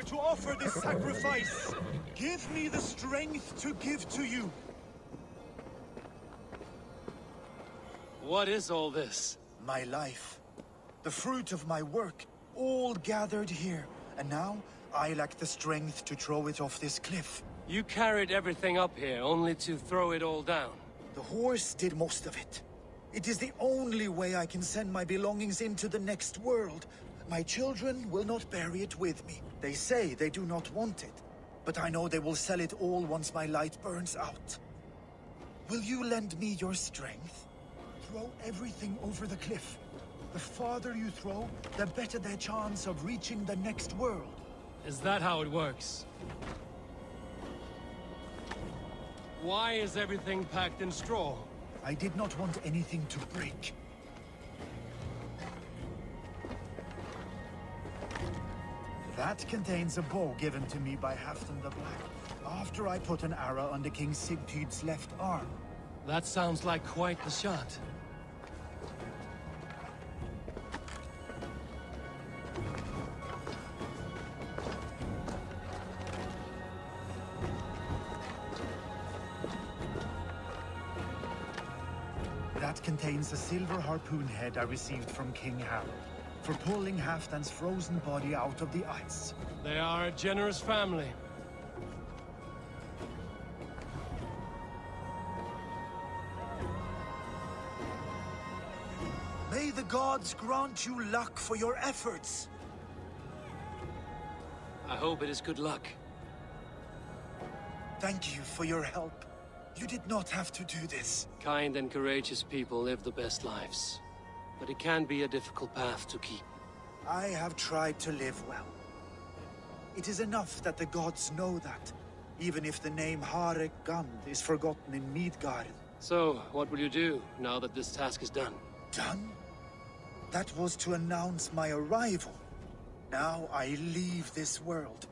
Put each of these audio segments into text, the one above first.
To offer this sacrifice. Give me the strength to give to you. What is all this? My life. The fruit of my work, all gathered here. And now, I lack the strength to throw it off this cliff. You carried everything up here, only to throw it all down. The horse did most of it. It is the only way I can send my belongings into the next world. My children will not bury it with me. They say they do not want it, but I know they will sell it all once my light burns out. Will you lend me your strength? Throw everything over the cliff. The farther you throw, the better their chance of reaching the next world. Is that how it works? Why is everything packed in straw? I did not want anything to break. That contains a bow given to me by Halfdan the Black, after I put an arrow under King Sigtyd's left arm. That sounds like quite the shot. That contains a silver harpoon head I received from King Harold, for pulling Halfdan's frozen body out of the ice. They are a generous family. May the gods grant you luck for your efforts. I hope it is good luck. Thank you for your help. You did not have to do this. Kind and courageous people live the best lives. But it can be a difficult path to keep. I have tried to live well. It is enough that the gods know that, even if the name Harek Gand is forgotten in Midgard. So, what will you do now that this task is done? Done? That was to announce my arrival. Now I leave this world.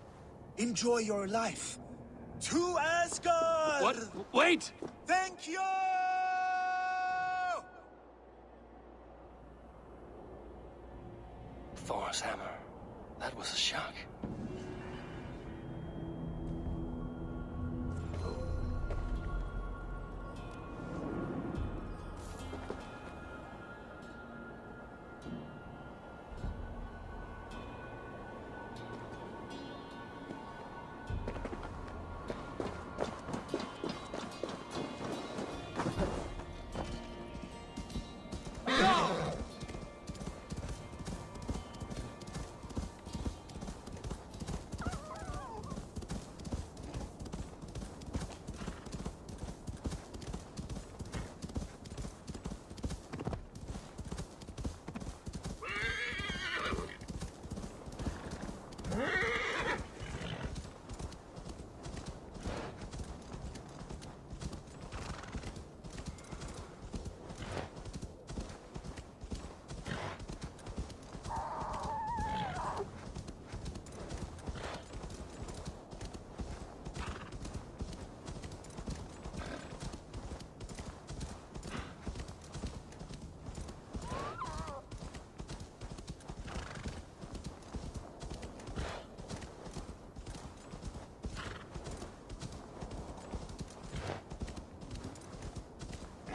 Enjoy your life. To Asgard! What? Wait! Thank you! Thor's hammer. That was a shock.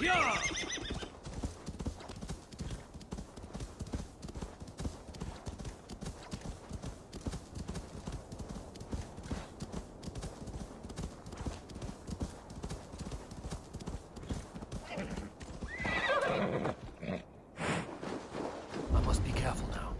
Yeah! I must be careful now.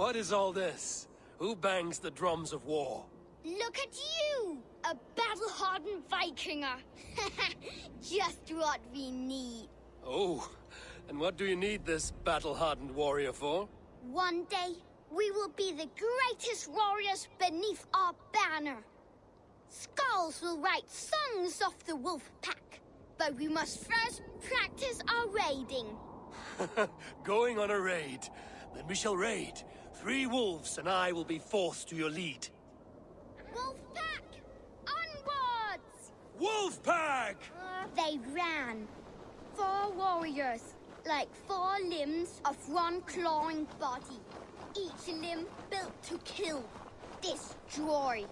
What is all this? Who bangs the drums of war? Look at you! A battle-hardened Vikinger! Just what we need. Oh, and what do you need this battle-hardened warrior for? One day, we will be the greatest warriors beneath our banner. Skulls will write songs of the wolf pack, but we must first practice our raiding. Going on a raid. Then we shall raid. 3 wolves and I will be fourth to your lead. Wolf pack! Onwards! Wolf pack! They ran. 4 warriors, like 4 limbs of one clawing body. Each limb built to kill, destroy.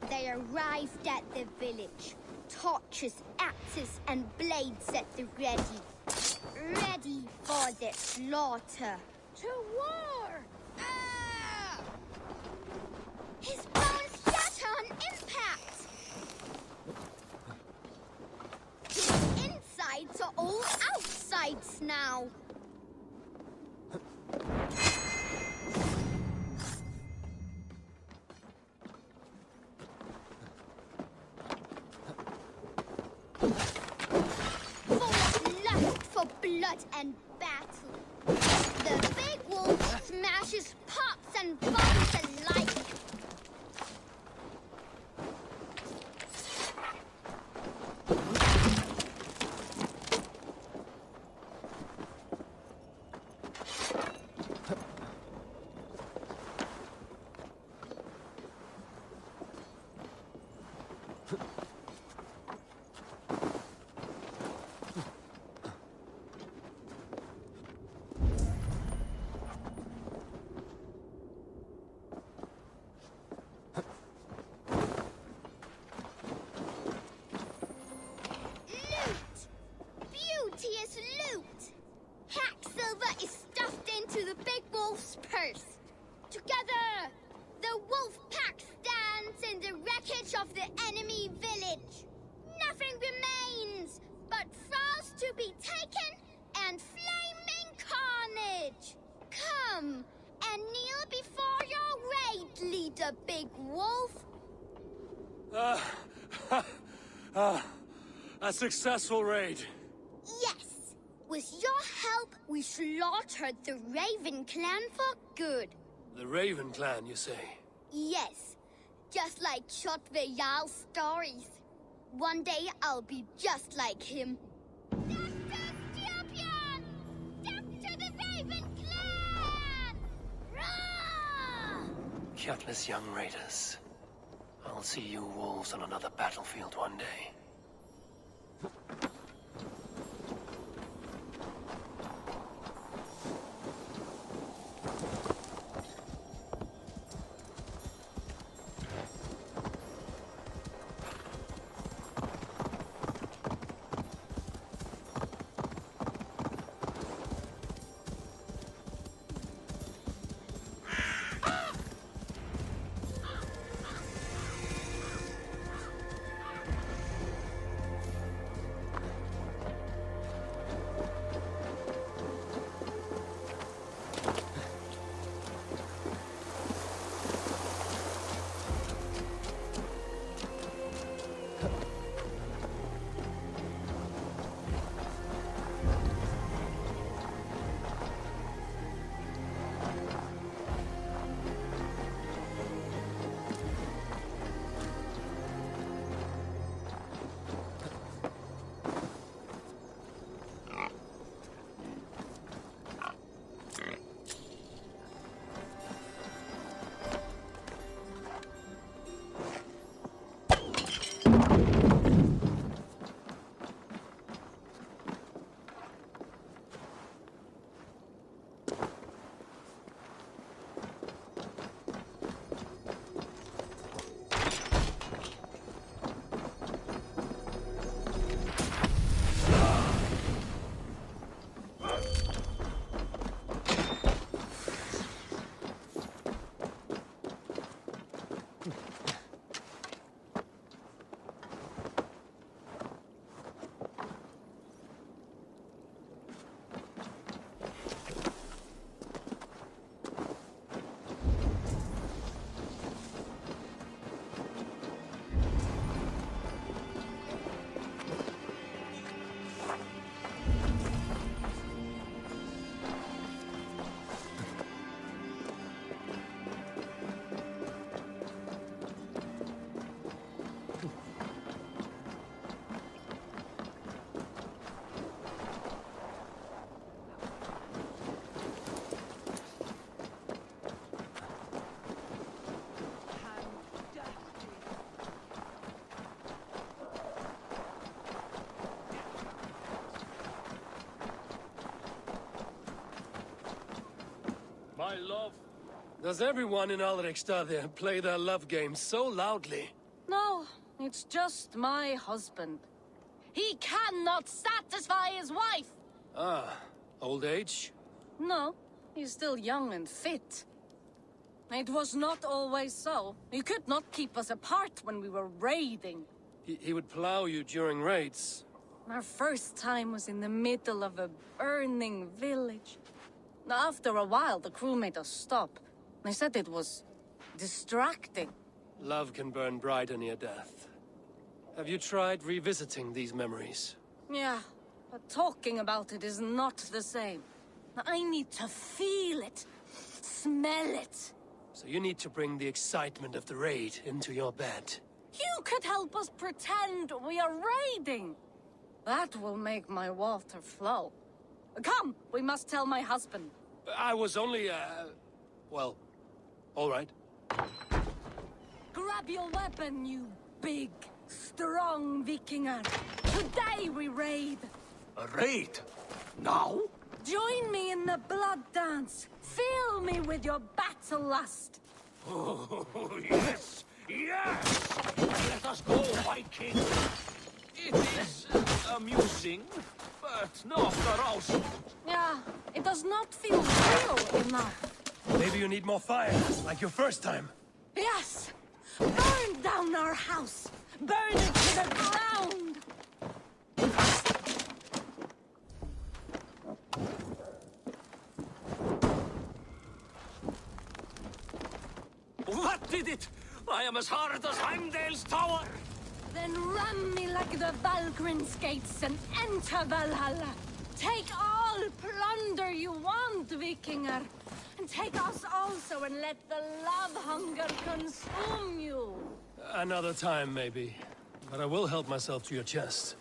They arrived at the village. Torches, axes, and blades at the ready. Ready for the slaughter. To war! Ah! His bones shatter on impact! His insides are all outsides now. Blood and battle. The big wolf smashes pops and bombs alike. Loot! Hacksilver is stuffed into the big wolf's purse. Together, the wolf pack stands in the wreckage of the enemy village. Nothing remains but thralls to be taken and flaming carnage. Come and kneel before your raid leader, Big Wolf. A successful raid. Yes. With your help, we slaughtered the Raven clan for good. The Raven clan, you say? Yes. Just like Vallhalla's stories. One day, I'll be just like him. Death to Scorpion! Death to the Raven clan! Roar! Gutless young raiders. I'll see you wolves on another battlefield one day. Does everyone in Alrekstad play their love game so loudly? No, it's just my husband. He cannot satisfy his wife! Ah, old age? No, he's still young and fit. It was not always so. He could not keep us apart when we were raiding. He would plow you during raids. Our first time was in the middle of a burning village. After a while, the crew made us stop. They said it was distracting. Love can burn brighter near death. Have you tried revisiting these memories? Yeah, but talking about it is not the same. I need to feel it, smell it. So you need to bring the excitement of the raid into your bed. You could help us pretend we are raiding. That will make my water flow. Come, we must tell my husband. I was only, well, all right. Grab your weapon, you big, strong Vikinger. Today we raid. A raid? Now? Join me in the blood dance. Fill me with your battle lust. Oh, yes! Yes! Let us go, Viking! It is amusing, but not arousing. Yeah, it does not feel real enough. Maybe you need more fire, like your first time. Yes! Burn down our house! Burn it to the ground! What did it? I am as hard as Heimdall's tower! Then ram me like the Valkryn's gates and enter Valhalla. Take all plunder you want, Vikinger. And take us also and let the love hunger consume you. Another time, maybe. But I will help myself to your chest.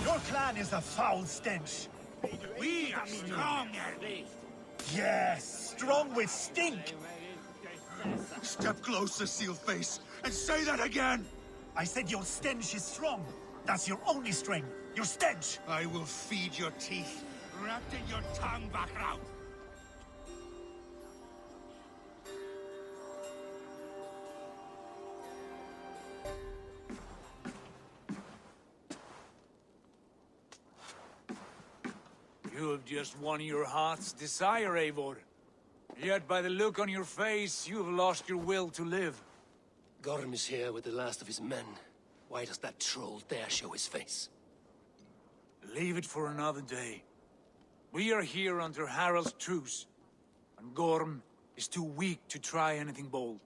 Your clan is a foul stench. We are stronger. Yes, strong with stink. Step closer, Sealface, and say that again! I said your stench is strong. That's your only strength. Your stench. I will feed your teeth, wrapped in your tongue back out. You have just won your heart's desire, Eivor. Yet by the look on your face, you have lost your will to live. Gorm is here with the last of his men. Why does that troll dare show his face? Leave it for another day. We are here under Harald's truce, and Gorm is too weak to try anything bold.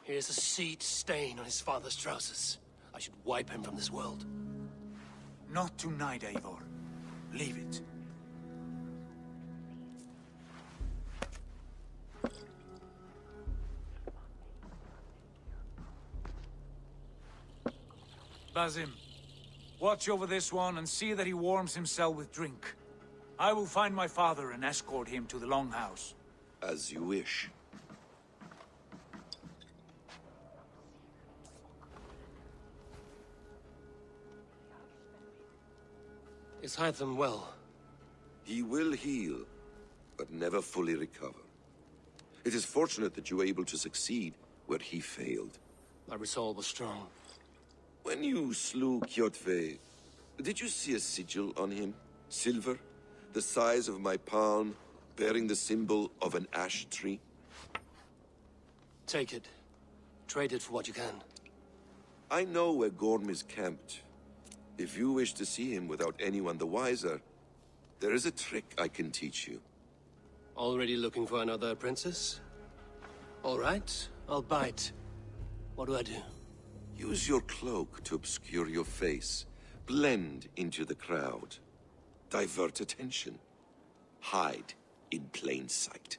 Here's a seed stain on his father's trousers. I should wipe him from this world. Not tonight, Eivor. Leave it. Basim, watch over this one and see that he warms himself with drink. I will find my father and escort him to the Longhouse. As you wish. Is Hytham well? He will heal, but never fully recover. It is fortunate that you were able to succeed where he failed. My resolve was strong. When you slew Kjotve, did you see a sigil on him? Silver, the size of my palm, bearing the symbol of an ash tree? Take it. Trade it for what you can. I know where Gorm is camped. If you wish to see him without anyone the wiser, there is a trick I can teach you. Already looking for another princess? All right, I'll bite. What do I do? Use your cloak to obscure your face. Blend into the crowd. Divert attention. Hide in plain sight.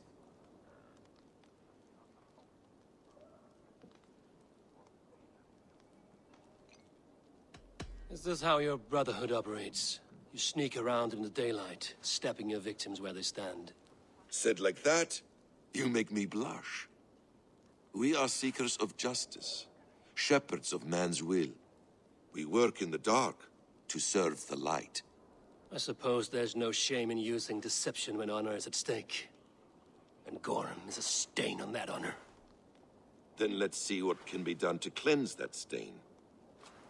Is this how your Brotherhood operates? You sneak around in the daylight, stepping your victims where they stand. Said like that, you make me blush. We are seekers of justice, shepherds of man's will. We work in the dark to serve the light. I suppose there's no shame in using deception when honor is at stake. And Gorm is a stain on that honor. Then let's see what can be done to cleanse that stain.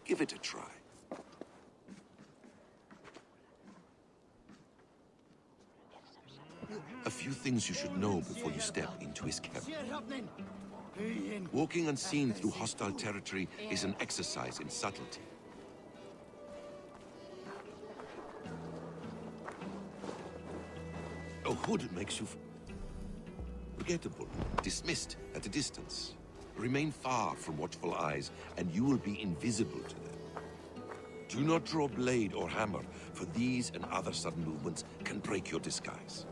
Give it a try. A few things you should know before you step into his camp. Walking unseen through hostile territory is an exercise in subtlety. A hood makes you forgettable, dismissed at a distance. Remain far from watchful eyes, and you will be invisible to them. Do not draw blade or hammer, for these and other sudden movements can break your disguise.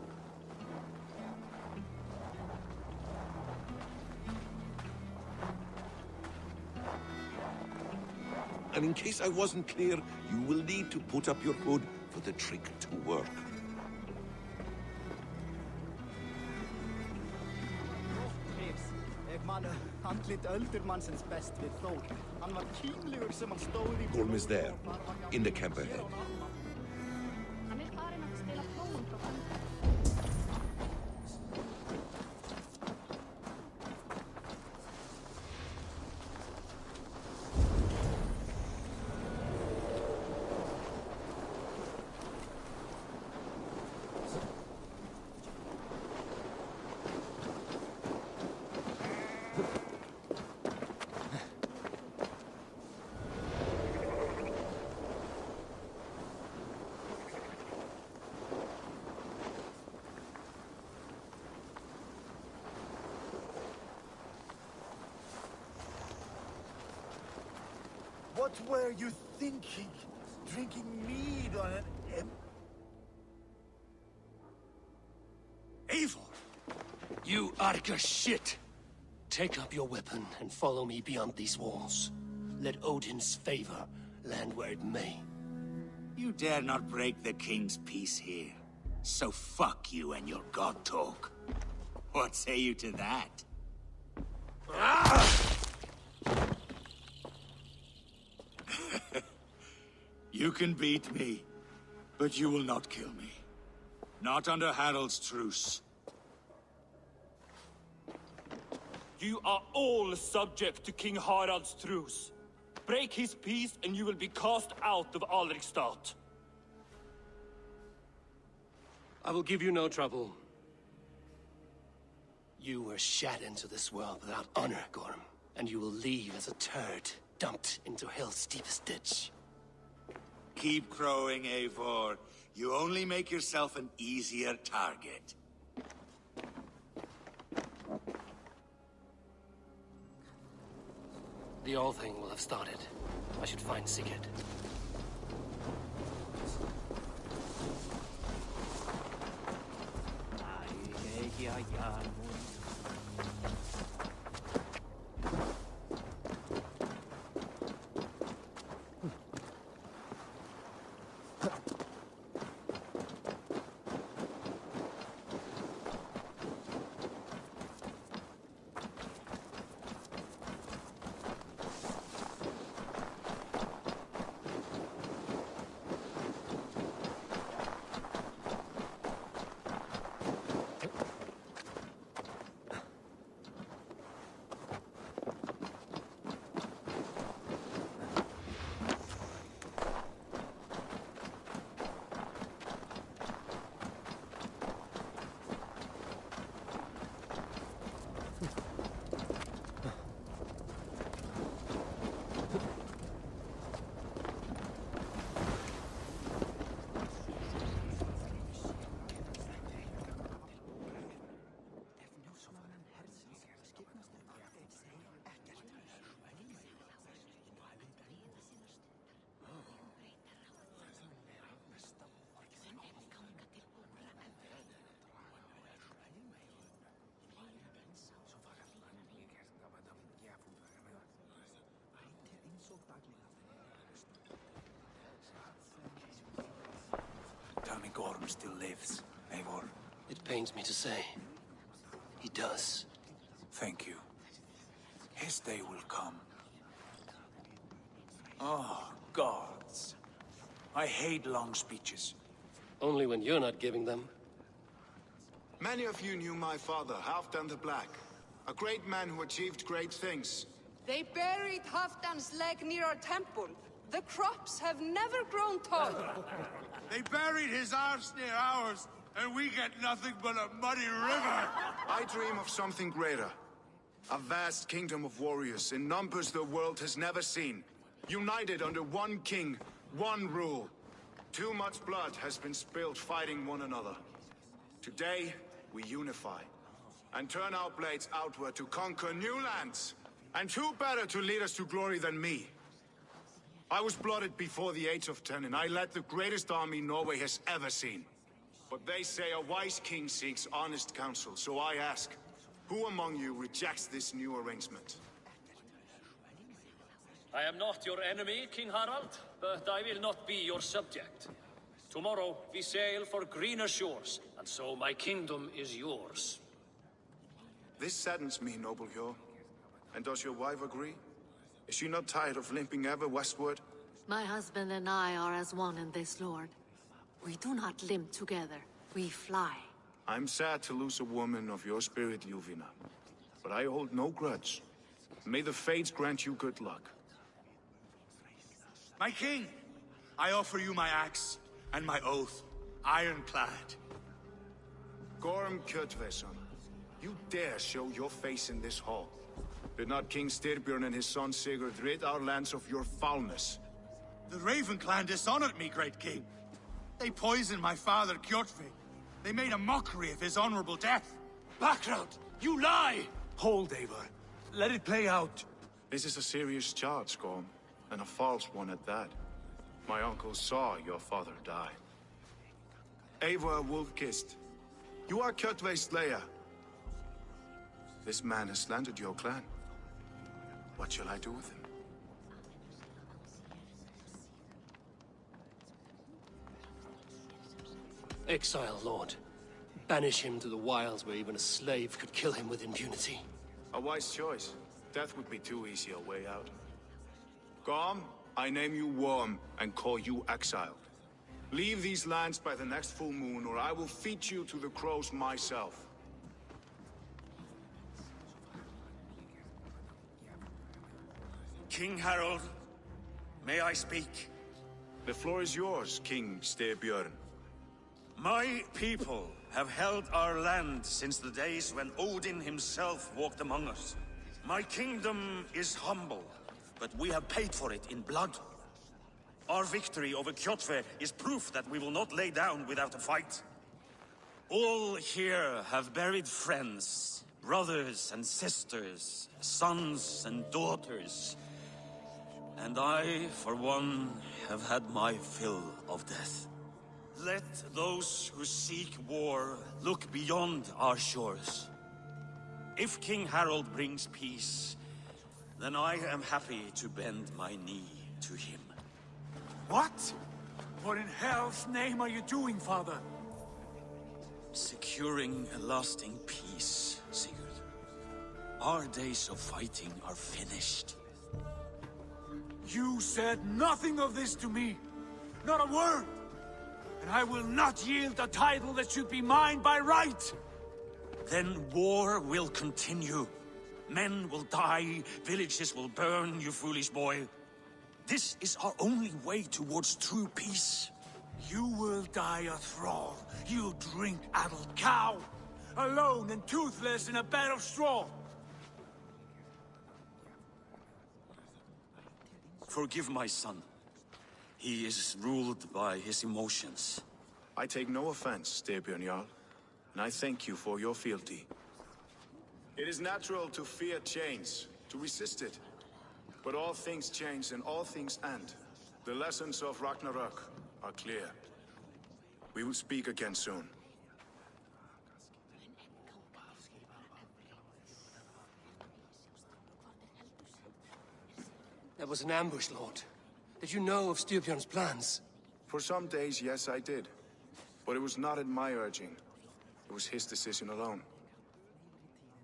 And in case I wasn't clear, you will need to put up your hood for the trick to work. Gorm is there, in the camp ahead. What were you thinking? Drinking mead on an Eivor! You Arga shit! Take up your weapon and follow me beyond these walls. Let Odin's favor land where it may. You dare not break the king's peace here. So fuck you and your god talk. What say you to that? You can beat me, but you will not kill me. Not under Harald's truce. You are all subject to King Harald's truce. Break his peace and you will be cast out of Alrikstad. I will give you no trouble. You were shat into this world without honor, Gorm, and you will leave as a turd dumped into hell's deepest ditch. Keep crowing, Eivor. You only make yourself an easier target. The All Thing will have started. I should find Sigurd. Tell me Gorm still lives, Eivor. It pains me to say. He does. Thank you. His day will come. Oh, gods. I hate long speeches. Only when you're not giving them. Many of you knew my father, Halfdan the Black. A great man who achieved great things. They buried Halfdan's leg near our temple. The crops have never grown tall. They buried his arse near ours, and we get nothing but a muddy river. I dream of something greater. A vast kingdom of warriors in numbers the world has never seen. United under one king, one rule. Too much blood has been spilled fighting one another. Today, we unify and turn our blades outward to conquer new lands. And who better to lead us to glory than me? I was blooded before the age of 10, and I led the greatest army Norway has ever seen. But they say a wise king seeks honest counsel, so I ask, who among you rejects this new arrangement? I am not your enemy, King Harald, but I will not be your subject. Tomorrow we sail for greener shores, and so my kingdom is yours. This saddens me, noble Hjor. And does your wife agree? Is she not tired of limping ever westward? My husband and I are as one in this, Lord. We do not limp together. We fly. I'm sad to lose a woman of your spirit, Yuvina. But I hold no grudge. May the fates grant you good luck. My king, I offer you my axe and my oath, ironclad. Gorm Kjotveson, you dare show your face in this hall. Did not King Styrbjörn and his son Sigurd rid our lands of your foulness? The Raven clan dishonored me, great king. They poisoned my father, Kjotve. They made a mockery of his honorable death. Background! You lie! Hold, Eivor. Let it play out. This is a serious charge, Gorm, and a false one at that. My uncle saw your father die. Eivor Wolf-Kissed, you are Kjotve's slayer. This man has slandered your clan. What shall I do with him? Exile, Lord. Banish him to the wilds where even a slave could kill him with impunity. A wise choice. Death would be too easy a way out. Gorm, I name you Worm and call you exiled. Leave these lands by the next full moon, or I will feed you to the crows myself. King Harald, may I speak? The floor is yours, King Styrbjörn. My people have held our land since the days when Odin himself walked among us. My kingdom is humble, but we have paid for it in blood. Our victory over Kjotve is proof that we will not lay down without a fight. All here have buried friends, brothers and sisters, sons and daughters. And I, for one, have had my fill of death. Let those who seek war look beyond our shores. If King Harald brings peace, then I am happy to bend my knee to him. What? What in hell's name are you doing, father? Securing a lasting peace, Sigurd. Our days of fighting are finished. You said nothing of this to me. Not a word. And I will not yield a title that should be mine by right. Then war will continue. Men will die, villages will burn, you foolish boy. This is our only way towards true peace. You will die a thrall, you drink-addled cow. Alone and toothless in a bed of straw. Forgive my son. He is ruled by his emotions. I take no offense, Styrbjörn Jarl, and I thank you for your fealty. It is natural to fear change, to resist it. But all things change and all things end. The lessons of Ragnarok are clear. We will speak again soon. That was an ambush, Lord. Did you know of Styrbjörn's plans? For some days, yes, I did. But it was not at my urging. It was his decision alone.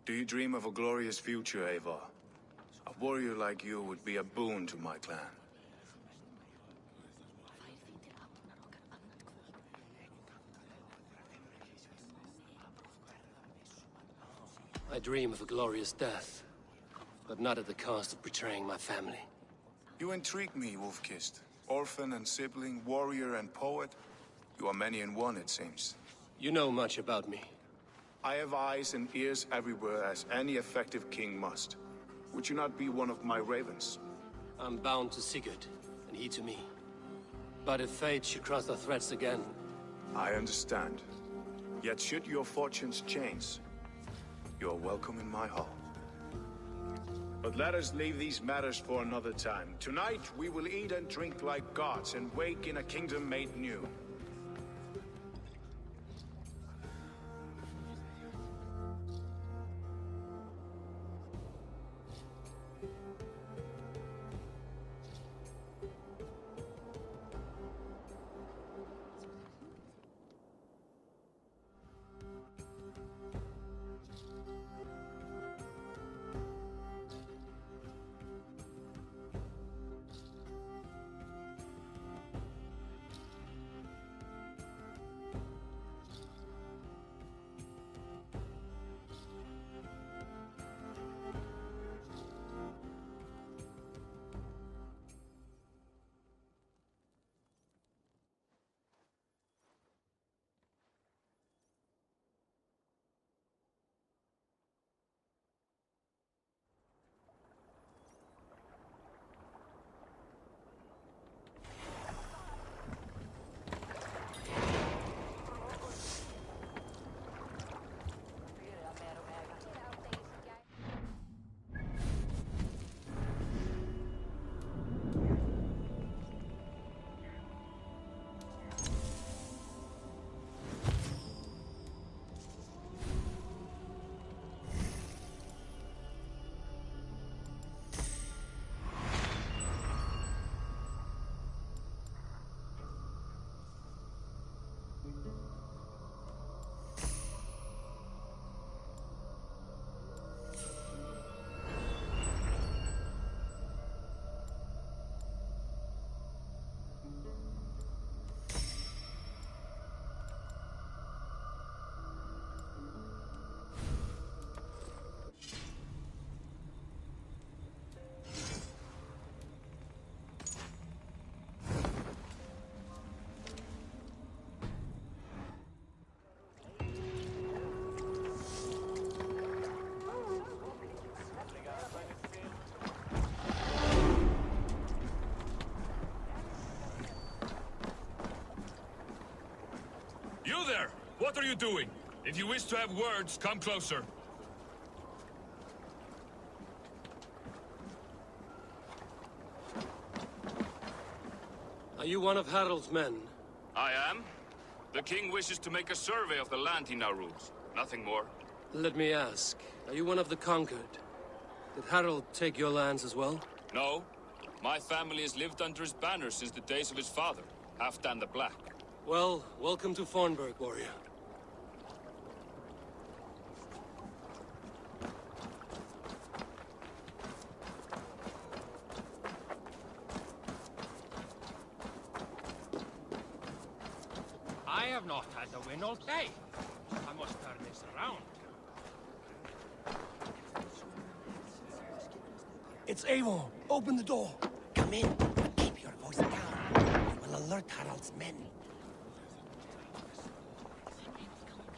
Do you dream of a glorious future, Eivor? A warrior like you would be a boon to my clan. I dream of a glorious death, but not at the cost of betraying my family. You intrigue me, Wolf-Kissed. Orphan and sibling, warrior and poet. You are many in one, it seems. You know much about me. I have eyes and ears everywhere, as any effective king must. Would you not be one of my ravens? I'm bound to Sigurd, and he to me. But if fate should cross our threads again... I understand. Yet should your fortunes change, you are welcome in my hall. But let us leave these matters for another time. Tonight, we will eat and drink like gods and wake in a kingdom made new. You there! What are you doing? If you wish to have words, come closer. Are you one of Harald's men? I am. The king wishes to make a survey of the land he now rules. Nothing more. Let me ask, are you one of the conquered? Did Harald take your lands as well? No. My family has lived under his banner since the days of his father, Halfdan the Black. Well, welcome to Fornburg, warrior. I have not had a win all day. I must turn this around. It's Eivor. Open the door. Come in. Keep your voice down. I will alert Harald's men.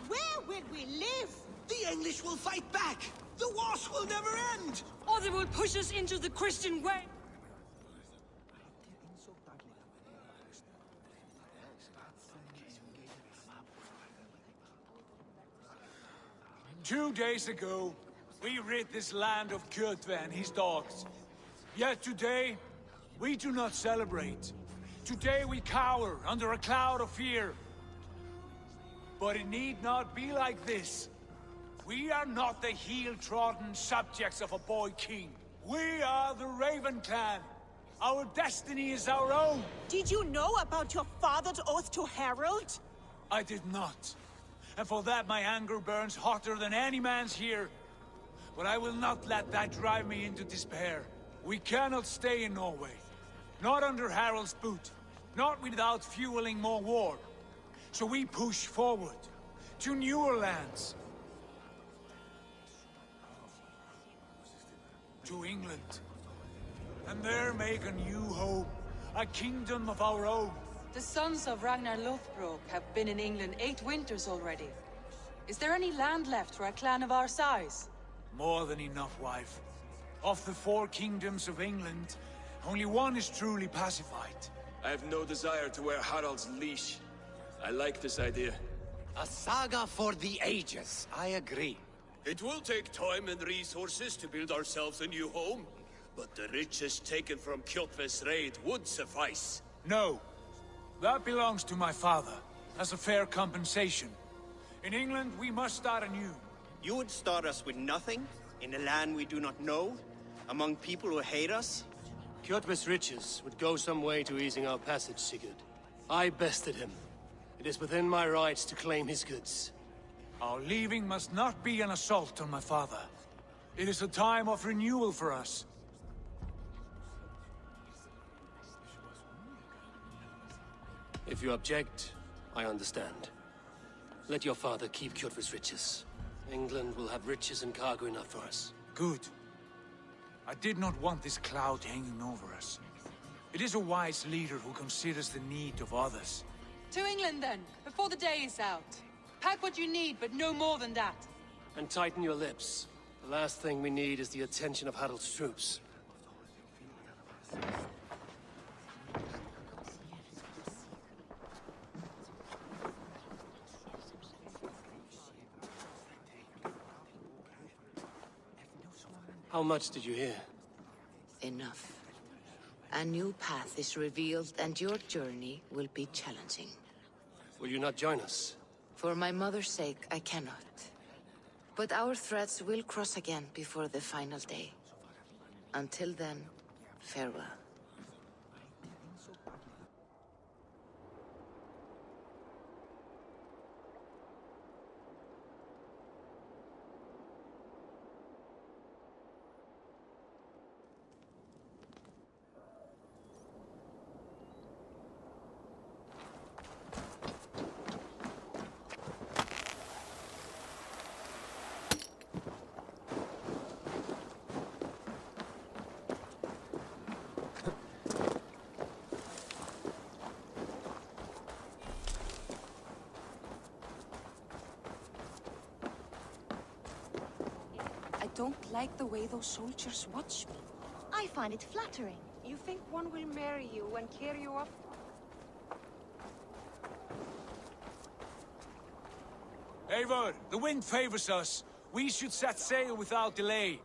Where will we live? The English will fight back! The wars will never end! Or they will push us into the Christian way. Two days ago, we rid this land of Kjotve and his dogs. Yet today, we do not celebrate. Today we cower under a cloud of fear. But it need not be like this. We are not the heel-trodden subjects of a boy king. We are the Raven clan. Our destiny is our own. Did you know about your father's oath to Harald? I did not. And for that my anger burns hotter than any man's here. But I will not let that drive me into despair. We cannot stay in Norway. Not under Harald's boot. Not without fueling more war. So we push forward. To newer lands. to England. And there make a new home, a kingdom of our own. The sons of Ragnar Lothbrok have been in England 8 winters already. Is there any land left for a clan of our size? More than enough, wife. Of the 4 kingdoms of England, only one is truly pacified. I have no desire to wear Harald's leash. I like this idea. A saga for the ages, I agree. It will take time and resources to build ourselves a new home, but the riches taken from Kjotve's raid would suffice. No. That belongs to my father, as a fair compensation. In England, we must start anew. You would start us with nothing? In a land we do not know? Among people who hate us? Kjotve's riches would go some way to easing our passage, Sigurd. I bested him. It is within my rights to claim his goods. Our leaving must not be an assault on my father. It is a time of renewal for us. If you object, I understand. Let your father keep Kjotve's riches. England will have riches and cargo enough for us. Good. I did not want this cloud hanging over us. It is a wise leader who considers the need of others. To England then, before the day is out. Pack what you need, but no more than that. And tighten your lips. The last thing we need is the attention of Harald's troops. How much did you hear? Enough. A new path is revealed, and your journey will be challenging. Will you not join us? For my mother's sake, I cannot. But our threads will cross again before the final day. Until then, farewell. I don't like the way those soldiers watch me. I find it flattering. You think one will marry you and carry you up? Eivor, the wind favors us. We should set sail without delay.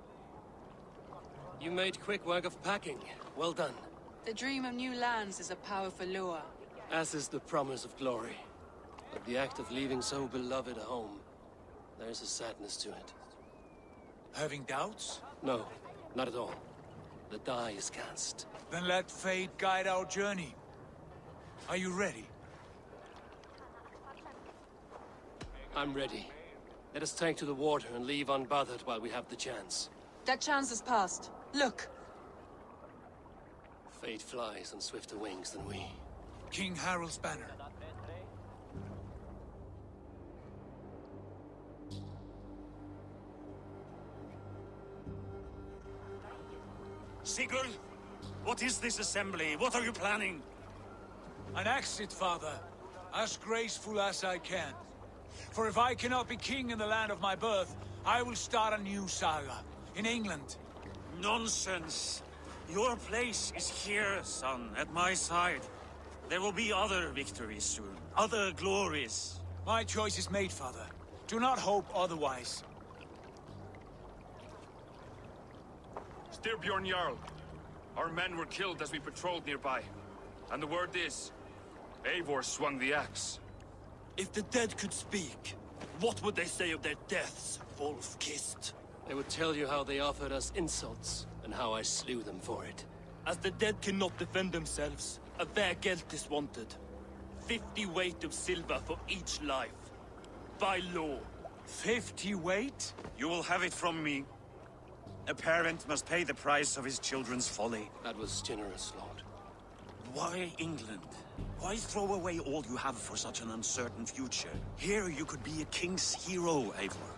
You made quick work of packing. Well done. The dream of new lands is a powerful lure. As is the promise of glory. But the act of leaving so beloved a home, there's a sadness to it. Having doubts? No, not at all. The die is cast. Then let fate guide our journey. Are you ready? I'm ready. Let us take to the water and leave unbothered while we have the chance. That chance is past. Look! Fate flies on swifter wings than we. King Harald's banner. Sigurd, what is this assembly? What are you planning? An exit, father. As graceful as I can. For if I cannot be king in the land of my birth, I will start a new saga. In England. Nonsense. Your place is here, son, at my side. There will be other victories soon. Other glories. My choice is made, father. Do not hope otherwise. Styrbjorn Jarl. Our men were killed as we patrolled nearby. And the word is, Eivor swung the axe. If the dead could speak, what would they say of their deaths, wolf-kissed? They would tell you how they offered us insults, and how I slew them for it. As the dead cannot defend themselves, a vergelt is wanted. 50 weight of silver for each life. By law. 50 weight? You will have it from me. A parent must pay the price of his children's folly. That was generous, Lord. Why England? Why throw away all you have for such an uncertain future? Here you could be a king's hero, Eivor.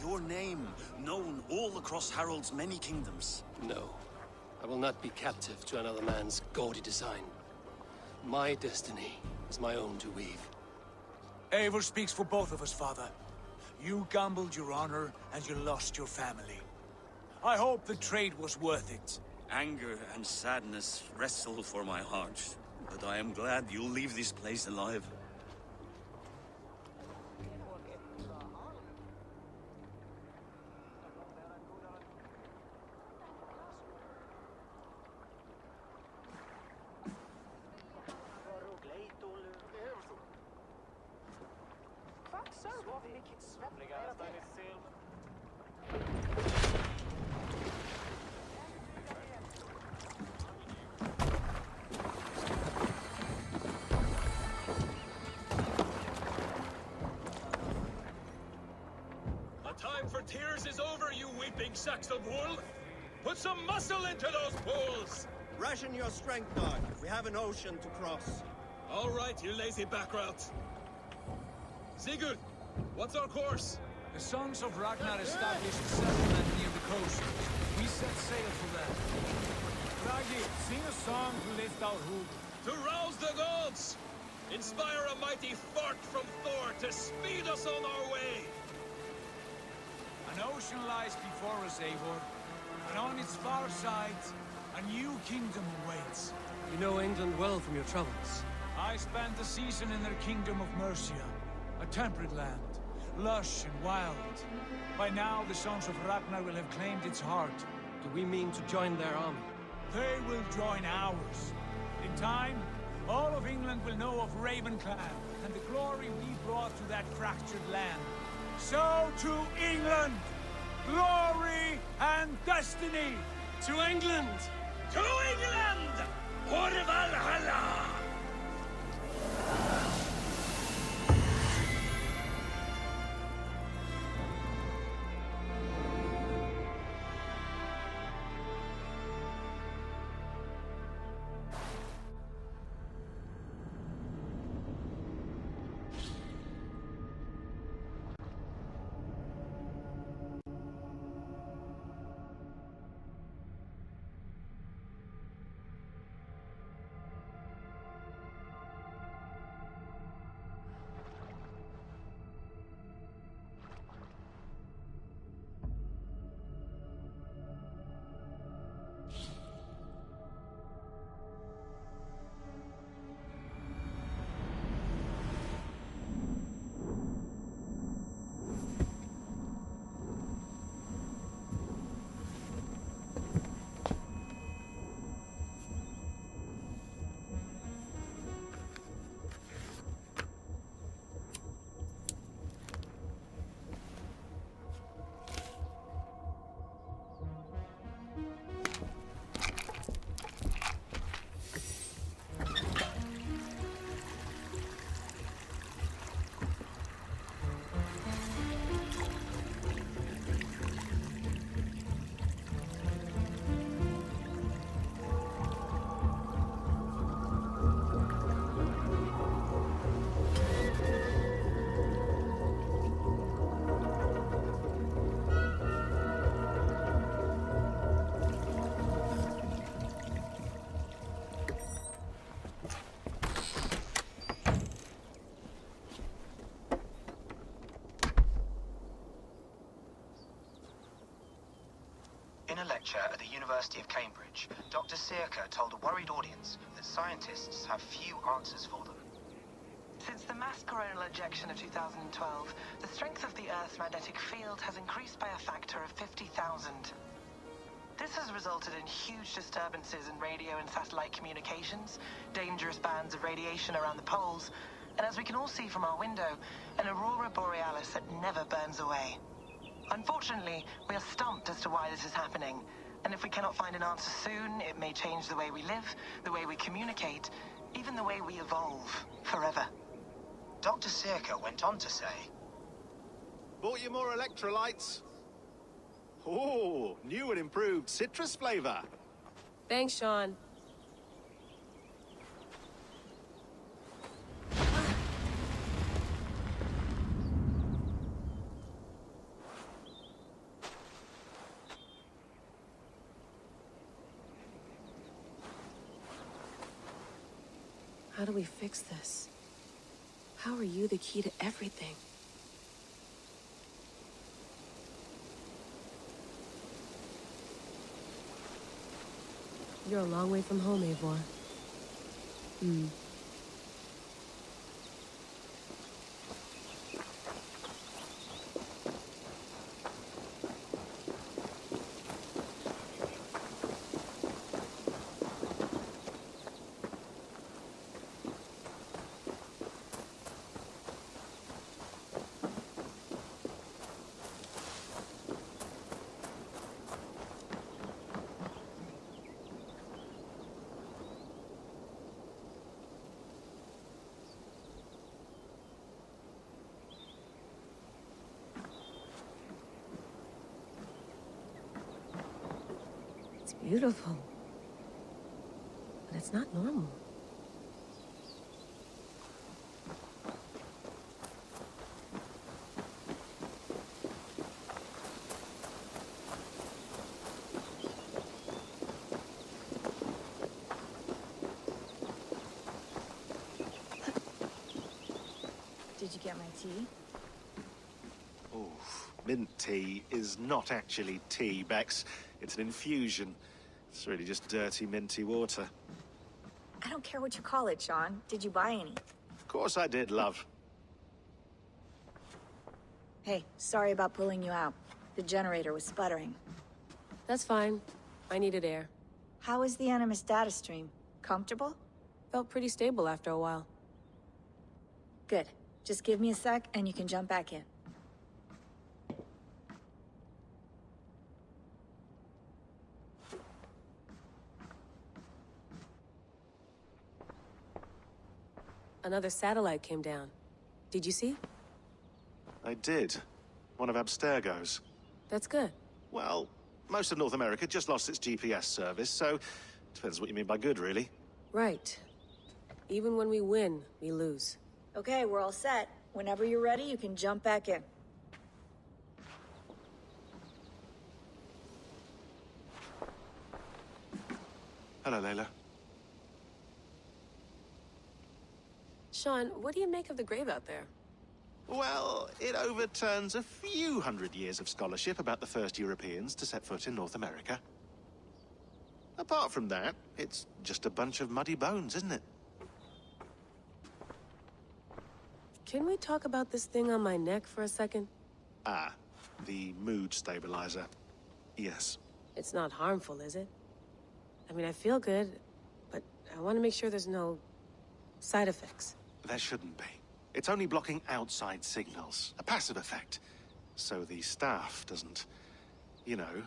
your name known all across Harald's many kingdoms. No. I will not be captive to another man's gaudy design. My destiny is my own to weave. Eivor speaks for both of us, father. You gambled your honor, and you lost your family. I hope the trade was worth it. Anger and sadness wrestle for my heart, but I am glad you'll leave this place alive. Time for tears is over, you weeping sacks of wool! Put some muscle into those bulls! Ration your strength, dog. We have an ocean to cross. All right, you lazy backrout. Sigurd, what's our course? The Sons of Ragnar established a settlement near the coast. We set sail for that. Raggi, sing a song to lift our hood. To rouse the gods! Inspire a mighty fart from Thor to speed us on our way! An ocean lies before us, Eivor, and on its far side, a new kingdom awaits. You know England well from your travels. I spent a season in their kingdom of Mercia, a temperate land, lush and wild. By now, the Sons of Ragnar will have claimed its heart. Do we mean to join their army? They will join ours. In time, all of England will know of Ravenclan and the glory we brought to that fractured land. So to England! Glory and destiny! To England! To England! For Valhalla! In a lecture at the University of Cambridge, Dr. Sirka told a worried audience that scientists have few answers for them. Since the mass coronal ejection of 2012, the strength of the Earth's magnetic field has increased by a factor of 50,000. This has resulted in huge disturbances in radio and satellite communications, dangerous bands of radiation around the poles, and as we can all see from our window, an aurora borealis that never burns away. Unfortunately, we are stumped as to why this is happening, and if we cannot find an answer soon, it may change the way we live, the way we communicate, even the way we evolve, forever. Dr. Sirka went on to say, "Bought you more electrolytes? Oh, new and improved citrus flavor." Thanks, Sean. How do we fix this? How are you the key to everything? You're a long way from home, Eivor. It's beautiful. But it's not normal. Did you get my tea? Oh, mint tea is not actually tea, Bex. It's an infusion. It's really just dirty, minty water. I don't care what you call it, Sean. Did you buy any? Of course I did, love. Hey, sorry about pulling you out. The generator was sputtering. That's fine. I needed air. How is the Animus data stream? Comfortable? Felt pretty stable after a while. Good. Just give me a sec and you can jump back in. Another satellite came down. Did you see? I did. One of Abstergo's. That's good. Well, most of North America just lost its GPS service, so depends what you mean by good, really. Right. Even when we win, we lose. Okay, we're all set. Whenever you're ready, you can jump back in. Hello, Layla. Sean, what do you make of the grave out there? Well, it overturns a few hundred years of scholarship about the first Europeans to set foot in North America. Apart from that, it's just a bunch of muddy bones, isn't it? Can we talk about this thing on my neck for a second? Ah, the mood stabilizer. Yes. It's not harmful, is it? I mean, I feel good, but I want to make sure there's no side effects. There shouldn't be. It's only blocking outside signals, a passive effect. So the staff doesn't, you know,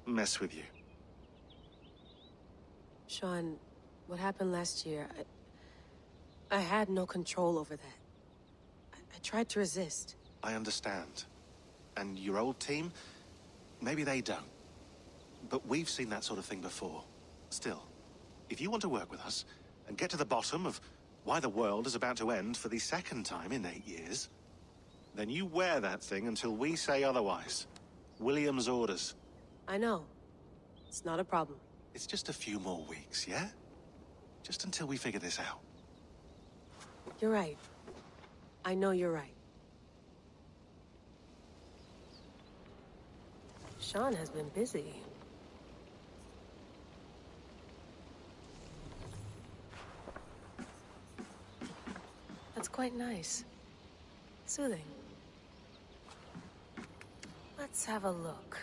mess with you. Sean, what happened last year, I had no control over that. I tried to resist. I understand. And your old team, maybe they don't. But we've seen that sort of thing before. Still, if you want to work with us and get to the bottom of why the world is about to end for the second time in 8 years, then you wear that thing until we say otherwise. William's orders. I know. It's not a problem. It's just a few more weeks, yeah? Just until we figure this out. You're right. I know you're right. Sean has been busy. That's quite nice. Soothing. Let's have a look.